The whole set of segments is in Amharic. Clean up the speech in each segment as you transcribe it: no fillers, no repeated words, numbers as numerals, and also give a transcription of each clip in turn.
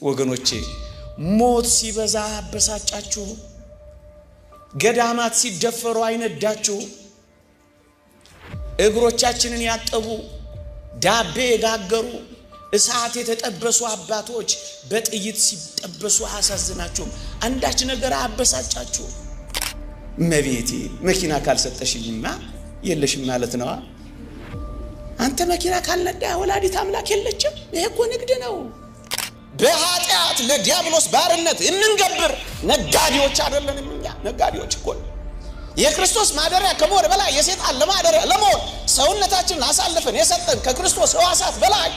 ወገኖቼ ሞት ሲበዛ አበሳጫችሁ፣ ገዳማት ሲደፈሩ አይነዳችሁ፣ እግሮቻችንን ያጠቡ ዳቤ የጋገሩ እሳት የተጠበሱ አባቶች በጥይት ሲጠበሱ አሳዝናችሁ አንዳች ነገር አበሳጫችሁ። እመቤቴ መኪና ካልሰጠሽኝማ የለሽም ማለት ነው። አንተ መኪና ካልነዳ ወላዲት አምላክ የለችም። ይሄ እኮ ንግድ ነው። በኃጢአት ለዲያብሎስ ባርነት እንንገብር ነጋዴዎች አይደለንም እኛ። ነጋዴዎች እኮ የክርስቶስ ማደሪያ ከመሆን በላይ የሰይጣን ለማደሪያ ለመሆን ሰውነታችንን አሳልፈን የሰጠን ከክርስቶስ ሕዋሳት በላይ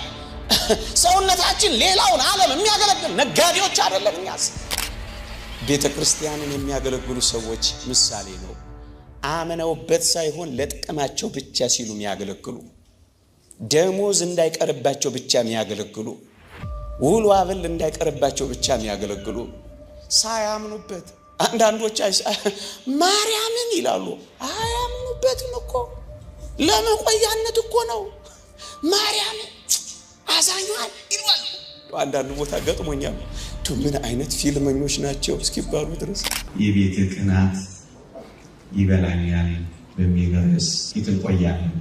ሰውነታችን ሌላውን ዓለም የሚያገለግል ነጋዴዎች አይደለም እኛስ። ቤተ ክርስቲያንን የሚያገለግሉ ሰዎች ምሳሌ ነው። አመነውበት ሳይሆን ለጥቅማቸው ብቻ ሲሉ የሚያገለግሉ፣ ደሞዝ እንዳይቀርባቸው ብቻ የሚያገለግሉ፣ ውሎ አበል እንዳይቀርባቸው ብቻ የሚያገለግሉ፣ ሳያምኑበት አንዳንዶች ማርያምን ይላሉ። አያምኑበትም እኮ ለመቆያነት እኮ ነው። ማርያም አዛኛል ይሏል። አንዳንድ ቦታ ገጥሞኛል። ምን አይነት ፊልመኞች ናቸው እስኪባሉ ድረስ የቤት ቅናት ይበላኛል በሚል ርዕስ ይቆያለን።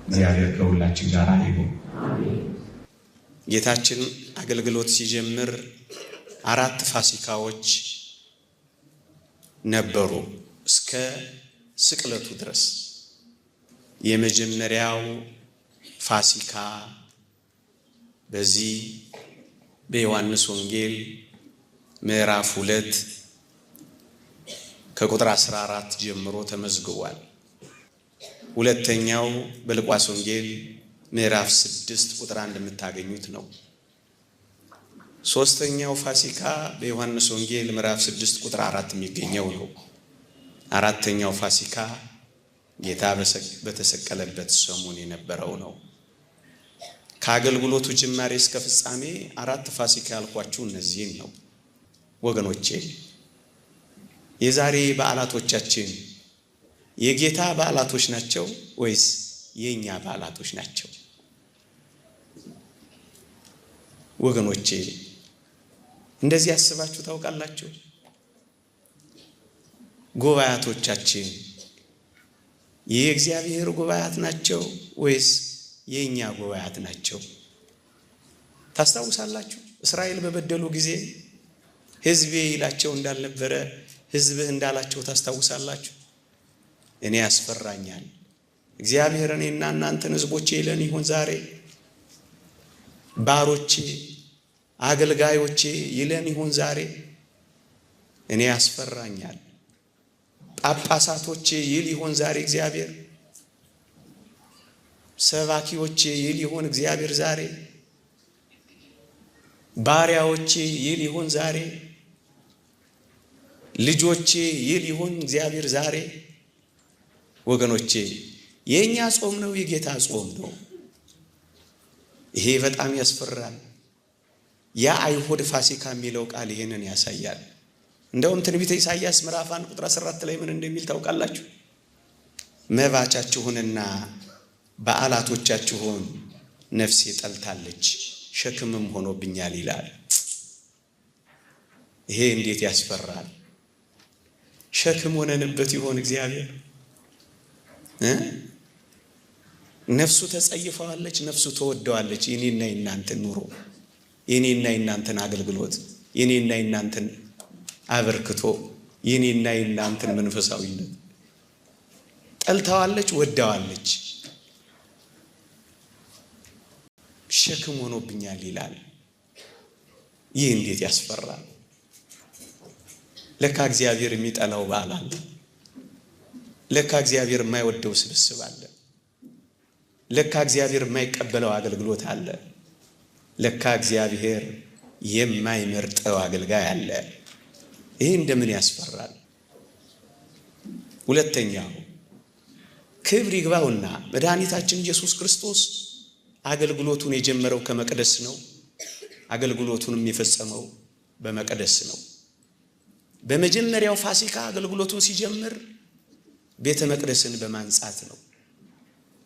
እግዚአብሔር ከሁላችን ጋር ይሁን። ጌታችን አገልግሎት ሲጀምር 4 ፋሲካዎች ነበሩ እስከ ስቅለቱ ድረስ። የመጀመሪያው ፋሲካ በዚህ በዮሐንስ ወንጌል ምዕራፍ 2 ከቁጥር 14 ጀምሮ ተመዝግቧል። ሁለተኛው በሉቃስ ወንጌል ምዕራፍ 6 ቁጥር 1 የምታገኙት ነው። ሶስተኛው ፋሲካ በዮሐንስ ወንጌል ምዕራፍ 6 ቁጥር 4 የሚገኘው ነው። አራተኛው ፋሲካ ጌታ በተሰቀለበት ሰሞን የነበረው ነው። ከአገልግሎቱ ጅማሬ እስከ ፍጻሜ 4 ፋሲካ ያልኳችሁ እነዚህን ነው ወገኖቼ። የዛሬ በዓላቶቻችን የጌታ በዓላቶች ናቸው ወይስ የኛ በዓላቶች ናቸው? ወገኖቼ እንደዚህ ያስባችሁ ታውቃላችሁ? ጉባኤያቶቻችን የእግዚአብሔር ጉባኤያት ናቸው ወይስ የኛ ጉባኤያት ናቸው? ታስታውሳላችሁ? እስራኤል በበደሉ ጊዜ ሕዝቤ ይላቸው እንዳልነበረ ሕዝብህ እንዳላቸው ታስታውሳላችሁ? እኔ ያስፈራኛል። እግዚአብሔር እኔና እናንተን ሕዝቦቼ ይለን ይሆን ዛሬ? ባሮቼ አገልጋዮቼ ይለን ይሆን ዛሬ? እኔ ያስፈራኛል። ጳጳሳቶቼ ይል ይሆን ዛሬ እግዚአብሔር? ሰባኪዎቼ ይል ይሆን እግዚአብሔር ዛሬ? ባሪያዎቼ ይል ይሆን ዛሬ? ልጆቼ ይል ይሆን እግዚአብሔር ዛሬ? ወገኖቼ የኛ ጾም ነው፣ የጌታ ጾም ነው። ይሄ በጣም ያስፈራል። ያ አይሁድ ፋሲካ የሚለው ቃል ይሄንን ያሳያል። እንደውም ትንቢተ ኢሳይያስ ምዕራፍ 1 ቁጥር 14 ላይ ምን እንደሚል ታውቃላችሁ? መባቻችሁንና በዓላቶቻችሁን ነፍሴ ጠልታለች፣ ሸክምም ሆኖብኛል ይላል። ይሄ እንዴት ያስፈራል! ሸክም ሆነንበት ይሆን እግዚአብሔር? ነፍሱ ተጸይፈዋለች፣ ነፍሱ ተወደዋለች። የኔና የናንተን ኑሮ፣ የኔና የናንተን አገልግሎት፣ የኔና የናንተን አበርክቶ፣ የኔና የናንተን መንፈሳዊነት ጠልታዋለች፣ ወዳዋለች። ሸክም ሆኖብኛል ይላል። ይህ እንዴት ያስፈራል! ለካ እግዚአብሔር የሚጠላው በዓል አለ። ለካ እግዚአብሔር የማይወደው ስብስብ አለ። ለካ እግዚአብሔር የማይቀበለው አገልግሎት አለ። ለካ እግዚአብሔር የማይመርጠው አገልጋይ አለ። ይሄ እንደምን ያስፈራል! ሁለተኛው ክብር ይግባውና መድኃኒታችን ኢየሱስ ክርስቶስ አገልግሎቱን የጀመረው ከመቅደስ ነው። አገልግሎቱንም የፈጸመው በመቅደስ ነው። በመጀመሪያው ፋሲካ አገልግሎቱን ሲጀምር ቤተ መቅደስን በማንጻት ነው።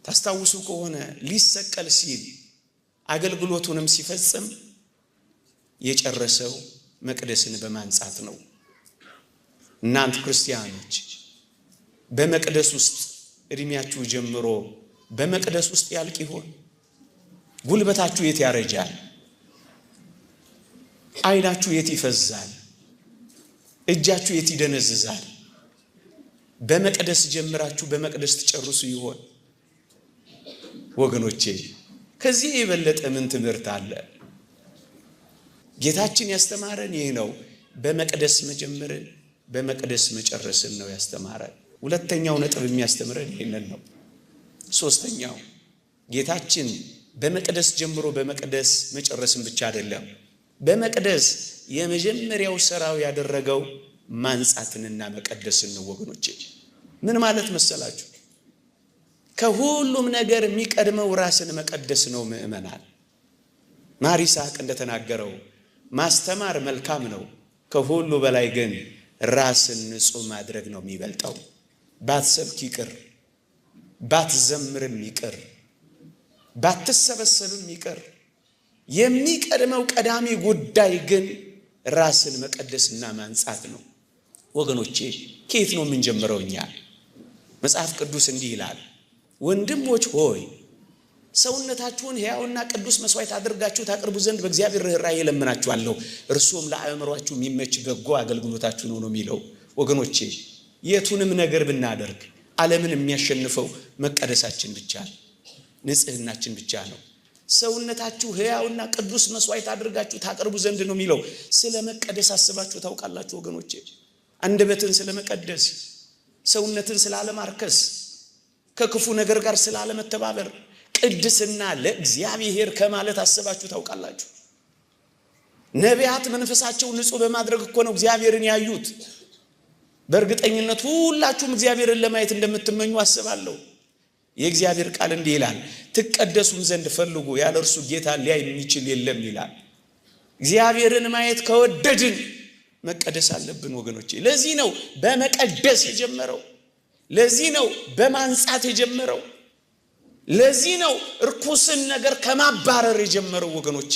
ታስታውሱ ከሆነ ሊሰቀል ሲል አገልግሎቱንም ሲፈጽም የጨረሰው መቅደስን በማንጻት ነው። እናንተ ክርስቲያኖች በመቅደስ ውስጥ እድሜያችሁ ጀምሮ በመቅደስ ውስጥ ያልቅ ይሆን? ጉልበታችሁ የት ያረጃል? ዓይናችሁ የት ይፈዛል? እጃችሁ የት ይደነዝዛል? በመቅደስ ጀምራችሁ በመቅደስ ትጨርሱ ይሆን? ወገኖቼ ከዚህ የበለጠ ምን ትምህርት አለ? ጌታችን ያስተማረን ይህ ነው። በመቅደስ መጀመርን በመቅደስ መጨረስን ነው ያስተማረን። ሁለተኛው ነጥብ የሚያስተምረን ይሄንን ነው። ሶስተኛው ጌታችን በመቅደስ ጀምሮ በመቅደስ መጨረስን ብቻ አይደለም፣ በመቅደስ የመጀመሪያው ሥራው ያደረገው ማንጻትንና መቀደስን ነው። ወገኖቼ ምን ማለት መሰላችሁ? ከሁሉም ነገር የሚቀድመው ራስን መቀደስ ነው። ምእመናን ማር ይስሐቅ እንደተናገረው ማስተማር መልካም ነው፣ ከሁሉ በላይ ግን ራስን ንጹህ ማድረግ ነው የሚበልጠው። ባትሰብክ ይቅር፣ ባትዘምርም ይቅር፣ ባትሰበሰብም ይቅር፣ የሚቀድመው ቀዳሚ ጉዳይ ግን ራስን መቀደስና ማንጻት ነው። ወገኖቼ ከየት ነው የምንጀምረው እኛ? መጽሐፍ ቅዱስ እንዲህ ይላል፣ ወንድሞች ሆይ ሰውነታችሁን ሕያውና ቅዱስ መስዋዕት አድርጋችሁ ታቀርቡ ዘንድ በእግዚአብሔር ርኅራኄ እለምናችኋለሁ፣ እርሱም ለአእምሯችሁ የሚመች በጎ አገልግሎታችሁ ነው የሚለው። ወገኖቼ የቱንም ነገር ብናደርግ ዓለምን የሚያሸንፈው መቀደሳችን ብቻ ነው፣ ንጽህናችን ብቻ ነው። ሰውነታችሁ ሕያውና ቅዱስ መስዋዕት አድርጋችሁ ታቀርቡ ዘንድ ነው የሚለው። ስለ መቀደስ አስባችሁ ታውቃላችሁ ወገኖቼ? አንደበትን ስለ መቀደስ፣ ሰውነትን ስላለማርከስ፣ ከክፉ ነገር ጋር ስላለመተባበር፣ ቅድስና ለእግዚአብሔር ከማለት አስባችሁ ታውቃላችሁ? ነቢያት መንፈሳቸውን ንጹህ በማድረግ እኮ ነው እግዚአብሔርን ያዩት። በእርግጠኝነት ሁላችሁም እግዚአብሔርን ለማየት እንደምትመኙ አስባለሁ። የእግዚአብሔር ቃል እንዲህ ይላል፣ ትቀደሱም ዘንድ ፈልጉ፣ ያለ እርሱ ጌታ ሊያይ የሚችል የለም ይላል። እግዚአብሔርን ማየት ከወደድን መቀደስ አለብን ወገኖቼ። ለዚህ ነው በመቀደስ የጀመረው፣ ለዚህ ነው በማንጻት የጀመረው፣ ለዚህ ነው እርኩስን ነገር ከማባረር የጀመረው። ወገኖቼ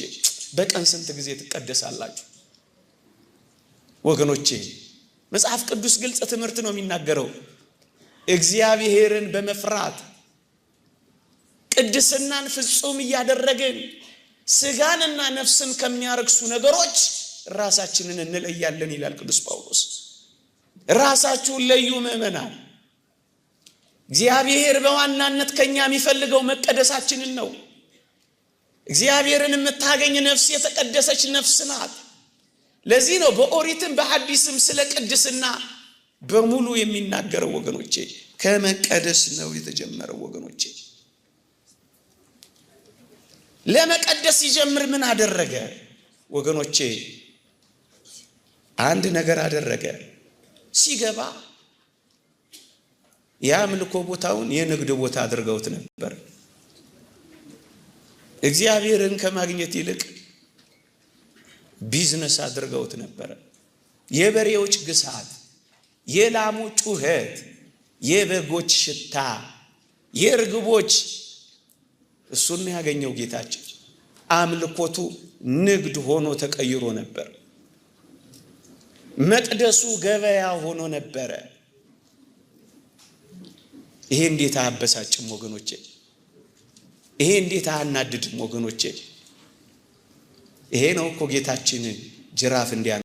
በቀን ስንት ጊዜ ትቀደሳላችሁ ወገኖቼ? መጽሐፍ ቅዱስ ግልጽ ትምህርት ነው የሚናገረው። እግዚአብሔርን በመፍራት ቅድስናን ፍጹም እያደረግን ስጋንና ነፍስን ከሚያረክሱ ነገሮች ራሳችንን እንለያለን ይላል ቅዱስ ጳውሎስ። ራሳችሁን ለዩ ምእመናን። እግዚአብሔር በዋናነት ከኛ የሚፈልገው መቀደሳችንን ነው። እግዚአብሔርን የምታገኝ ነፍስ የተቀደሰች ነፍስ ናት። ለዚህ ነው በኦሪትም በሐዲስም ስለ ቅድስና በሙሉ የሚናገረው ወገኖቼ። ከመቀደስ ነው የተጀመረው ወገኖቼ። ለመቀደስ ሲጀምር ምን አደረገ ወገኖቼ? አንድ ነገር አደረገ። ሲገባ የአምልኮ ቦታውን የንግድ ቦታ አድርገውት ነበር። እግዚአብሔርን ከማግኘት ይልቅ ቢዝነስ አድርገውት ነበር። የበሬዎች ግሳት፣ የላሙ ጩኸት፣ የበጎች ሽታ፣ የርግቦች እሱን ያገኘው ጌታችን። አምልኮቱ ንግድ ሆኖ ተቀይሮ ነበር። መቅደሱ ገበያ ሆኖ ነበረ። ይሄ እንዴት አያበሳጭም ወገኖቼ? ይሄ እንዴት አያናድድም ወገኖቼ? ይሄ ነው እኮ ጌታችንን ጅራፍ እንዲያ